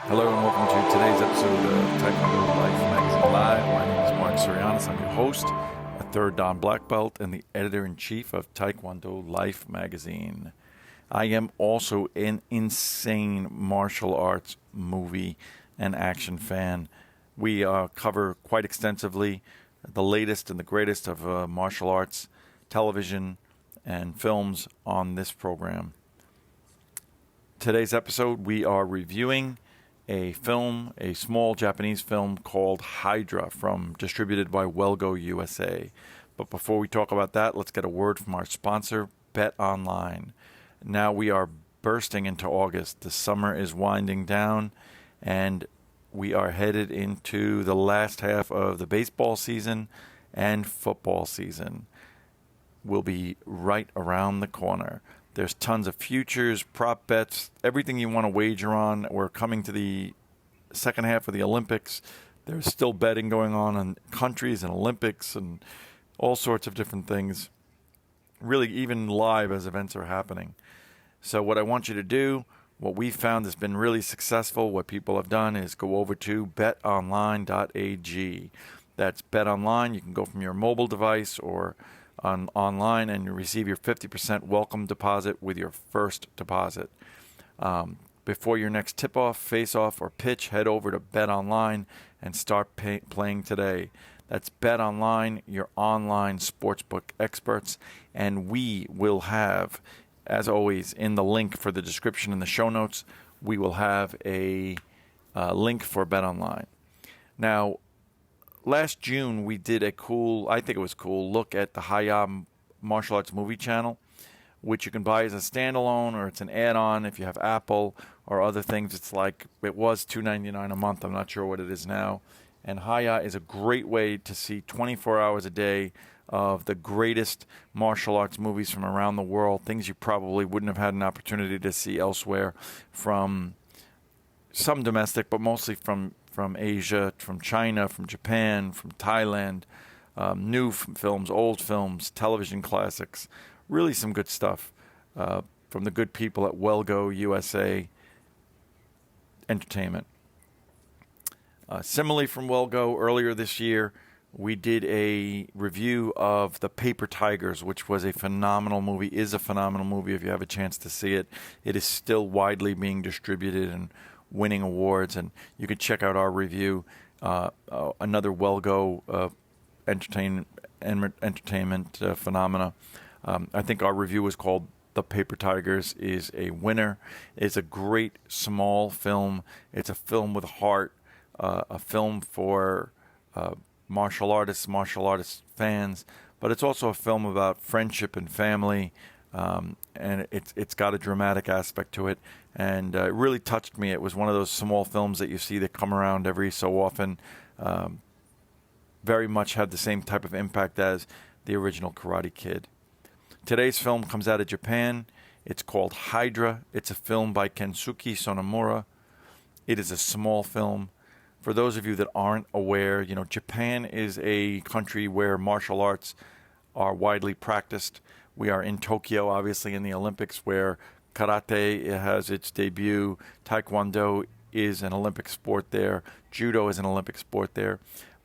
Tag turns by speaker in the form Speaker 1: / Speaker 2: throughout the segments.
Speaker 1: Hello and welcome to today's episode of Taekwondo Life Magazine Live. My name is Mark Sorianis. I'm your host, a third Dan Black Belt, and the editor-in-chief of Taekwondo Life Magazine. I am also an insane martial arts movie and action fan. We cover quite extensively the latest and the greatest of martial arts, television, and films on this program. Today's episode, we are reviewing a film, a small Japanese film called Hydra, distributed by Wellgo USA. But before we talk about that, let's get a word from our sponsor, Bet Online. Now we are bursting into August. The summer is winding down, and we are headed into the last half of the baseball season and football season. Will be right around the corner. There's tons of futures, prop bets, everything you want to wager on. We're coming to the second half of the Olympics. There's still betting going on countries and Olympics and all sorts of different things, really even live as events are happening. So what I want you to do, what we found has been really successful, what people have done is go over to betonline.ag. That's BetOnline. You can go from your mobile device or online and you receive your 50% welcome deposit with your first deposit. Before your next tip-off, face-off, or pitch, head over to BetOnline and start playing today. That's BetOnline, your online sportsbook experts. And we will have, as always, in the link for the description in the show notes, we will have a link for BetOnline. Now, last June, we did I think it was cool, look at the Hi-Yah martial arts movie channel, which you can buy as a standalone or it's an add-on if you have Apple or other things. It was $2.99 a month. I'm not sure what it is now. And Hi-Yah is a great way to see 24 hours a day of the greatest martial arts movies from around the world, things you probably wouldn't have had an opportunity to see elsewhere, from some domestic, but mostly from Asia, from China, from Japan, from Thailand, new films, old films, television classics, really some good stuff from the good people at Wellgo USA Entertainment. Similarly from Wellgo, earlier this year, we did a review of The Paper Tigers, which was a phenomenal movie, is a phenomenal movie if you have a chance to see it. It is still widely being distributed and winning awards, and you can check out our review, another Wellgo entertainment phenomena. I think our review was called The Paper Tigers is a winner. It's a great small film. It's a film with heart, a film for martial artists fans, but it's also a film about friendship and family, and it's got a dramatic aspect to it, and it really touched me. It was one of those small films that you see that come around every so often, very much had the same type of impact as the original Karate Kid. Today's film comes out of Japan. It's called Hydra. It's a film by Kensuke Sonomura. It is a small film. For those of you that aren't aware, Japan is a country where martial arts are widely practiced. We are in Tokyo, obviously, in the Olympics, where karate has its debut. Taekwondo is an Olympic sport there. Judo is an Olympic sport there.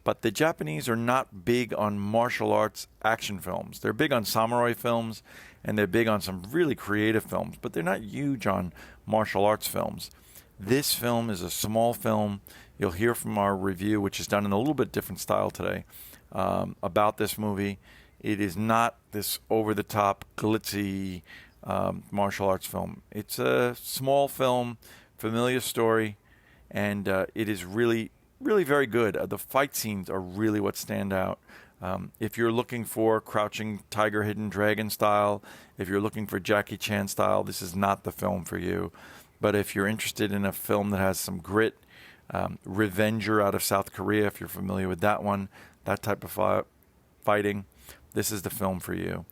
Speaker 1: But the Japanese are not big on martial arts action films. They're big on samurai films, and they're big on some really creative films, but they're not huge on martial arts films. This film is a small film. You'll hear from our review, which is done in a little bit different style today, about this movie. It is not this over-the-top, glitzy martial arts film. It's a small film, familiar story, and it is really, really very good. The fight scenes are really what stand out. If you're looking for Crouching Tiger, Hidden Dragon style, if you're looking for Jackie Chan style, this is not the film for you. But if you're interested in a film that has some grit, Revenger out of South Korea, if you're familiar with that one, that type of fighting, this is the film for you.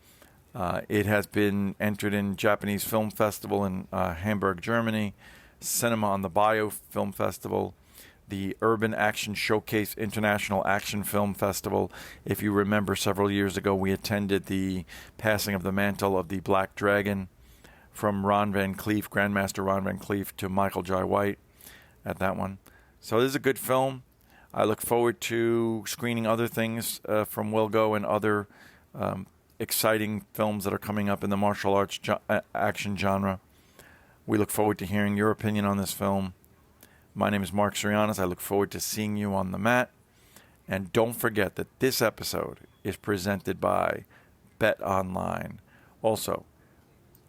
Speaker 1: It has been entered in Japanese Film Festival in Hamburg, Germany, Cinema on the Bayou Film Festival, the Urban Action Showcase International Action Film Festival. If you remember, several years ago, we attended the passing of the mantle of the Black Dragon from Ron Van Cleef, Grandmaster Ron Van Cleef, to Michael Jai White. at that one. So this is a good film. I look forward to screening other things from Wilgo and other exciting films that are coming up in the martial arts action genre. We look forward to hearing your opinion on this film. My name is Mark Sorianis. I look forward to seeing you on the mat. And don't forget that this episode is presented by Bet Online. Also,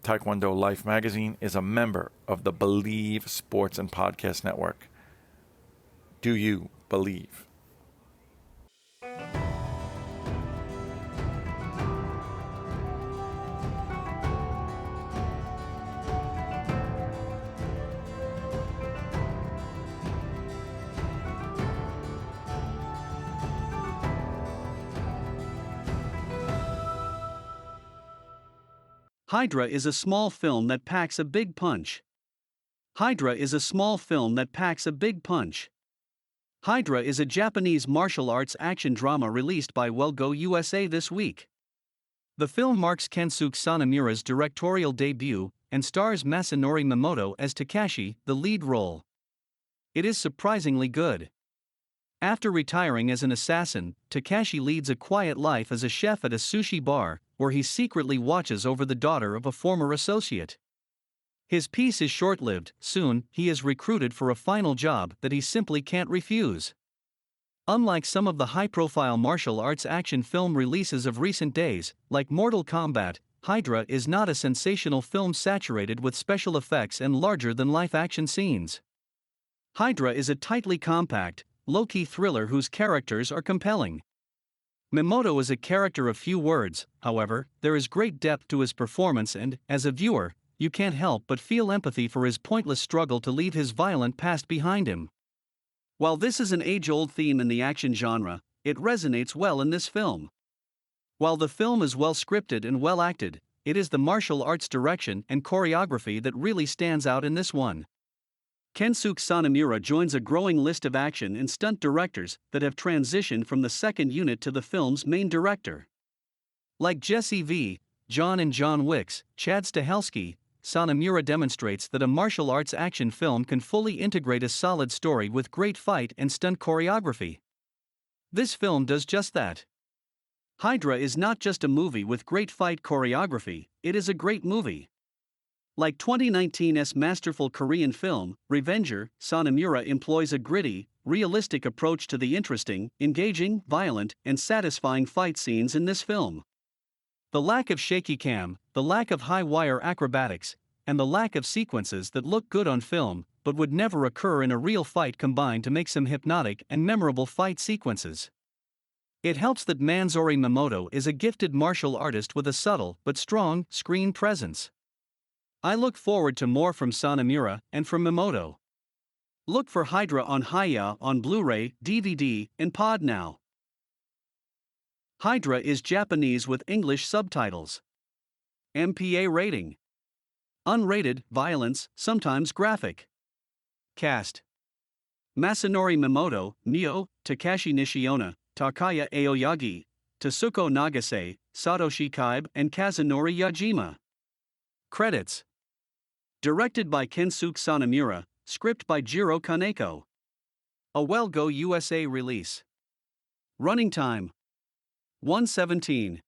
Speaker 1: Taekwondo Life Magazine is a member of the Believe Sports and Podcast Network. Do you believe?
Speaker 2: Hydra is a small film that packs a big punch. Hydra is a small film that packs a big punch. Hydra is a Japanese martial arts action drama released by Wilgo USA this week. The film marks Kensuke Sonomura's directorial debut and stars Masanori Mimoto as Takashi, the lead role. It is surprisingly good. After retiring as an assassin, Takashi leads a quiet life as a chef at a sushi bar, where he secretly watches over the daughter of a former associate. His peace is short-lived. Soon, he is recruited for a final job that he simply can't refuse. Unlike some of the high-profile martial arts action film releases of recent days, like Mortal Kombat, Hydra is not a sensational film saturated with special effects and larger-than-life action scenes. Hydra is a tightly compact, low-key thriller whose characters are compelling. Mimoto is a character of few words, however, there is great depth to his performance and, as a viewer, you can't help but feel empathy for his pointless struggle to leave his violent past behind him. While this is an age-old theme in the action genre, it resonates well in this film. While the film is well scripted and well acted, it is the martial arts direction and choreography that really stands out in this one. Kensuke Sonomura joins a growing list of action and stunt directors that have transitioned from the second unit to the film's main director. Like Jesse V. John and John Wicks, Chad Stahelski, Sonomura demonstrates that a martial arts action film can fully integrate a solid story with great fight and stunt choreography. This film does just that. Hydra is not just a movie with great fight choreography, it is a great movie. Like 2019's masterful Korean film, Revenger, Sonomura employs a gritty, realistic approach to the interesting, engaging, violent, and satisfying fight scenes in this film. The lack of shaky cam, the lack of high-wire acrobatics, and the lack of sequences that look good on film but would never occur in a real fight combine to make some hypnotic and memorable fight sequences. It helps that Masanori Mimoto is a gifted martial artist with a subtle but strong screen presence. I look forward to more from Sonomura and from Mimoto. Look for Hydra on Hi-Yah on Blu-ray, DVD, and Pod now. Hydra is Japanese with English subtitles. MPA Rating. Unrated, violence, sometimes graphic. Cast: Masanori Mimoto, Neo, Takashi Nishiona, Takaya Aoyagi, Tasuko Nagase, Satoshe Kibe, and Kazunori Yajima. Credits: Directed by Kensuke Sonomura, script by Jiro Kaneko. A Wilgo USA release. Running time: 1:17.